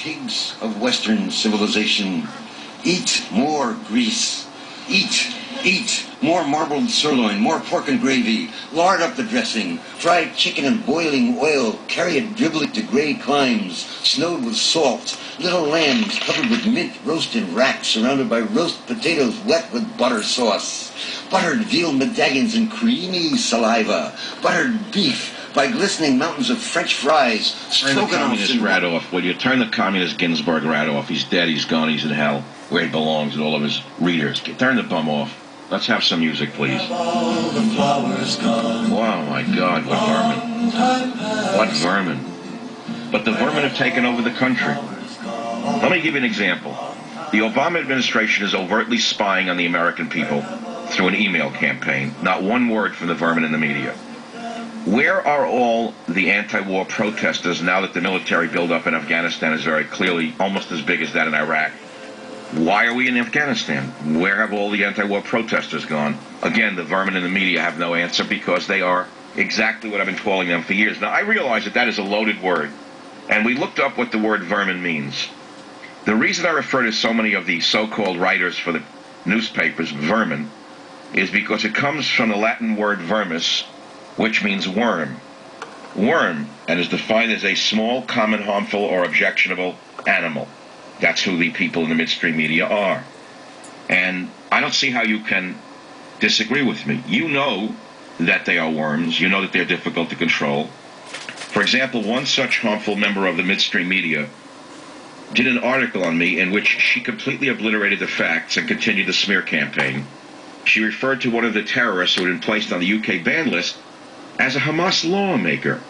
pigs of Western civilization, eat more grease. Eat more marbled sirloin, more pork and gravy, lard up the dressing, fried chicken in boiling oil, carry it dribbling to gray climes, snowed with salt, little lambs covered with mint roasted racks, surrounded by roast potatoes wet with butter sauce, buttered veal medallions and creamy saliva, buttered beef by glistening mountains of French fries, Turn the communist rat off. Will you turn the communist Ginsburg rat off? He's dead, he's gone, he's in hell, where he belongs with all of his readers. Turn the bum off. Let's have some music, please. Oh my God, what vermin. What vermin. But the vermin have taken over the country. Let me give you an example. The Obama administration is overtly spying on the American people through an email campaign. Not one word from the vermin in the media. Where are all the anti-war protesters now that the military buildup in Afghanistan is very clearly almost as big as that in Iraq? Why are we in Afghanistan? Where have all the anti-war protesters gone? Again, the vermin in the media have no answer because they are exactly what I've been calling them for years. Now, I realize that that is a loaded word, and we looked up what the word vermin means. The reason I refer to so many of the so-called writers for the newspapers vermin is because it comes from the Latin word vermis, which means worm. Worm, and is defined as a small, common, harmful, or objectionable animal. That's who the people in the midstream media are. And I don't see how you can disagree with me. You know that they are worms. You know that they're difficult to control. For example, one such harmful member of the midstream media did an article on me in which she completely obliterated the facts and continued the smear campaign. She referred to one of the terrorists who had been placed on the UK ban list as a Hamas lawmaker.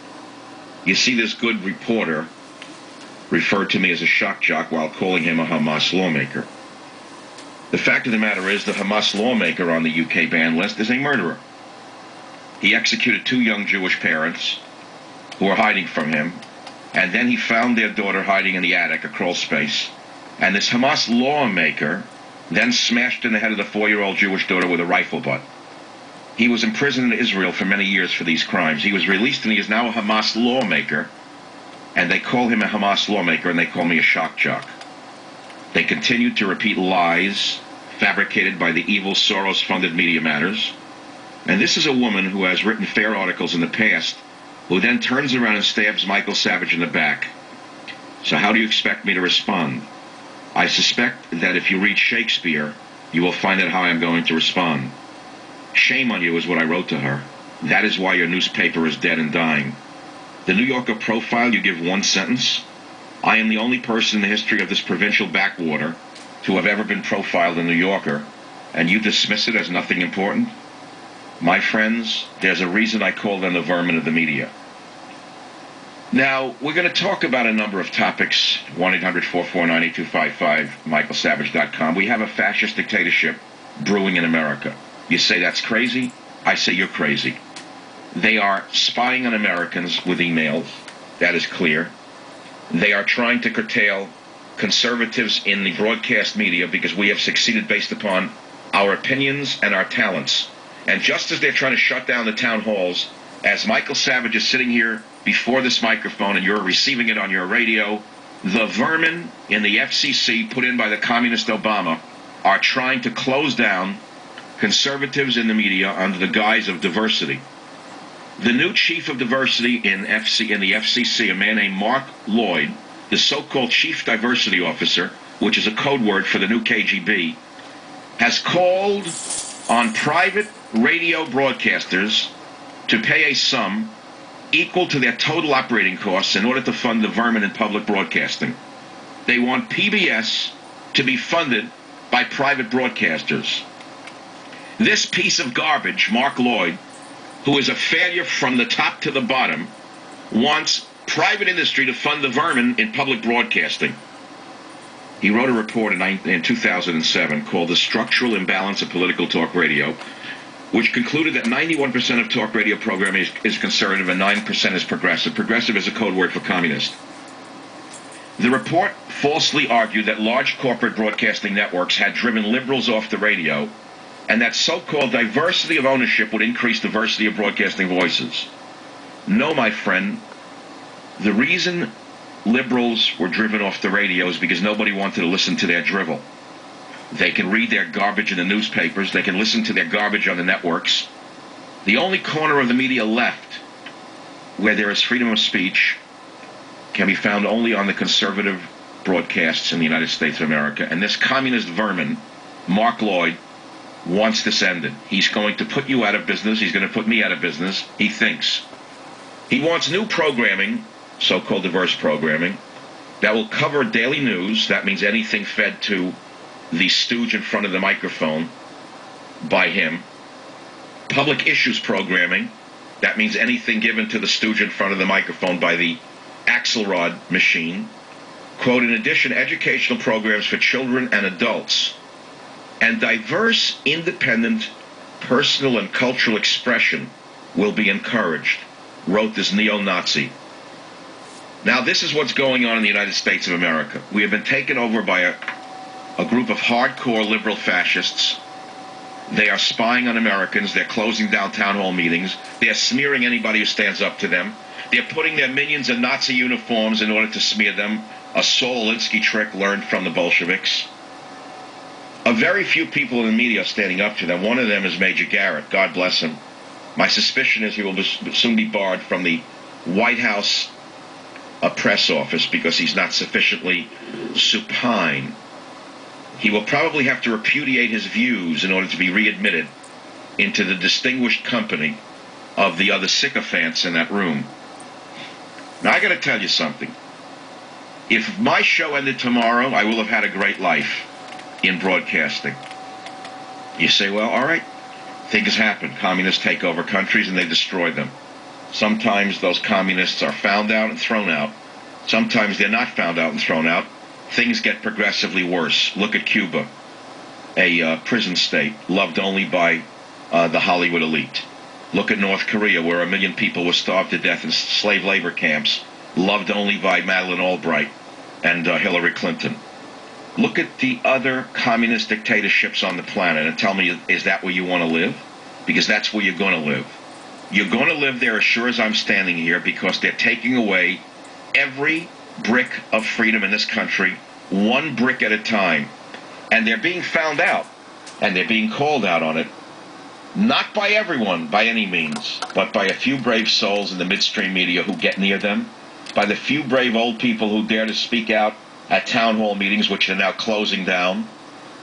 You see, this good reporter referred to me as a shock jock while calling him a Hamas lawmaker. The fact of the matter is the Hamas lawmaker on the UK ban list is a murderer. He executed 2 young Jewish parents who were hiding from him, and then he found their daughter hiding in the attic, a crawl space, and this Hamas lawmaker then smashed in the head of the 4-year-old Jewish daughter with a rifle butt. He was imprisoned in Israel for many years for these crimes. He was released and he is now a Hamas lawmaker, and they call him a Hamas lawmaker and they call me a shock jock. They continue to repeat lies fabricated by the evil Soros-funded Media Matters. And this is a woman who has written fair articles in the past who then turns around and stabs Michael Savage in the back. So how do you expect me to respond? I suspect that if you read Shakespeare, you will find out how I'm going to respond. Shame on you is what I wrote to her. That is why your newspaper is dead and dying. The New Yorker profile, you give one sentence. I am the only person in the history of this provincial backwater to have ever been profiled in New Yorker, and you dismiss it as nothing important? My friends, there's a reason I call them the vermin of the media. Now, we're going to talk about a number of topics. 1-800-449-8255, michaelsavage.com. We have a fascist dictatorship brewing in America. You say that's crazy? I say you're crazy. They are spying on Americans with emails. That is clear. They are trying to curtail conservatives in the broadcast media because we have succeeded based upon our opinions and our talents. And just as they're trying to shut down the town halls, as Michael Savage is sitting here before this microphone and you're receiving it on your radio, the vermin in the FCC put in by the communist Obama are trying to close down conservatives in the media under the guise of diversity. The new chief of diversity in the FCC, a man named Mark Lloyd, the so-called chief diversity officer, which is a code word for the new KGB, has called on private radio broadcasters to pay a sum equal to their total operating costs in order to fund the vermin in public broadcasting. They want PBS to be funded by private broadcasters. This piece of garbage, Mark Lloyd, who is a failure from the top to the bottom, wants private industry to fund the vermin in public broadcasting. He wrote a report in 2007 called The Structural Imbalance of Political Talk Radio, which concluded that 91% of talk radio programming is conservative and 9% is progressive. Progressive is a code word for communist. The report falsely argued that large corporate broadcasting networks had driven liberals off the radio, and that so-called diversity of ownership would increase diversity of broadcasting voices. No, my friend, the reason liberals were driven off the radios because nobody wanted to listen to their drivel. They can read their garbage in the newspapers. They can listen to their garbage on the networks. The only corner of the media left where there is freedom of speech can be found only on the conservative broadcasts in the United States of America. And this communist vermin, Mark Lloyd, wants this ended. He's going to put you out of business. He's going to put me out of business, he thinks. He wants new programming, so-called diverse programming, that will cover daily news. That means anything fed to the stooge in front of the microphone by him. Public issues programming. That means anything given to the stooge in front of the microphone by the Axelrod machine. Quote, in addition, educational programs for children and adults and diverse, independent, personal and cultural expression will be encouraged, wrote this neo-Nazi. Now, this is what's going on in the United States of America. We have been taken over by a group of hardcore liberal fascists. They are spying on Americans. They're closing down town hall meetings. They're smearing anybody who stands up to them. They're putting their minions in Nazi uniforms in order to smear them, a Saul Alinsky trick learned from the Bolsheviks. A very few people in the media are standing up to them. One of them is Major Garrett. God bless him. My suspicion is he will soon be barred from the White House press office because he's not sufficiently supine. He will probably have to repudiate his views in order to be readmitted into the distinguished company of the other sycophants in that room. Now, I got to tell you something. If my show ended tomorrow, I will have had a great life in broadcasting. You say, well, all right, things happen. Communists take over countries and they destroy them. Sometimes those communists are found out and thrown out. Sometimes they're not found out and thrown out. Things get progressively worse. Look at Cuba, a prison state loved only by the Hollywood elite. Look at North Korea, where 1 million people were starved to death in slave labor camps, loved only by Madeleine Albright and Hillary Clinton. Look at the other communist dictatorships on the planet and tell me, is that where you want to live? Because that's where you're going to live. You're going to live there as sure as I'm standing here because they're taking away every brick of freedom in this country, one brick at a time. And they're being found out, and they're being called out on it, not by everyone by any means, but by a few brave souls in the midstream media who get near them, by the few brave old people who dare to speak out at town hall meetings, which are now closing down.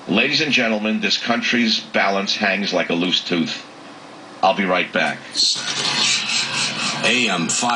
Ladies and gentlemen, this country's balance hangs like a loose tooth. I'll be right back. AM 5.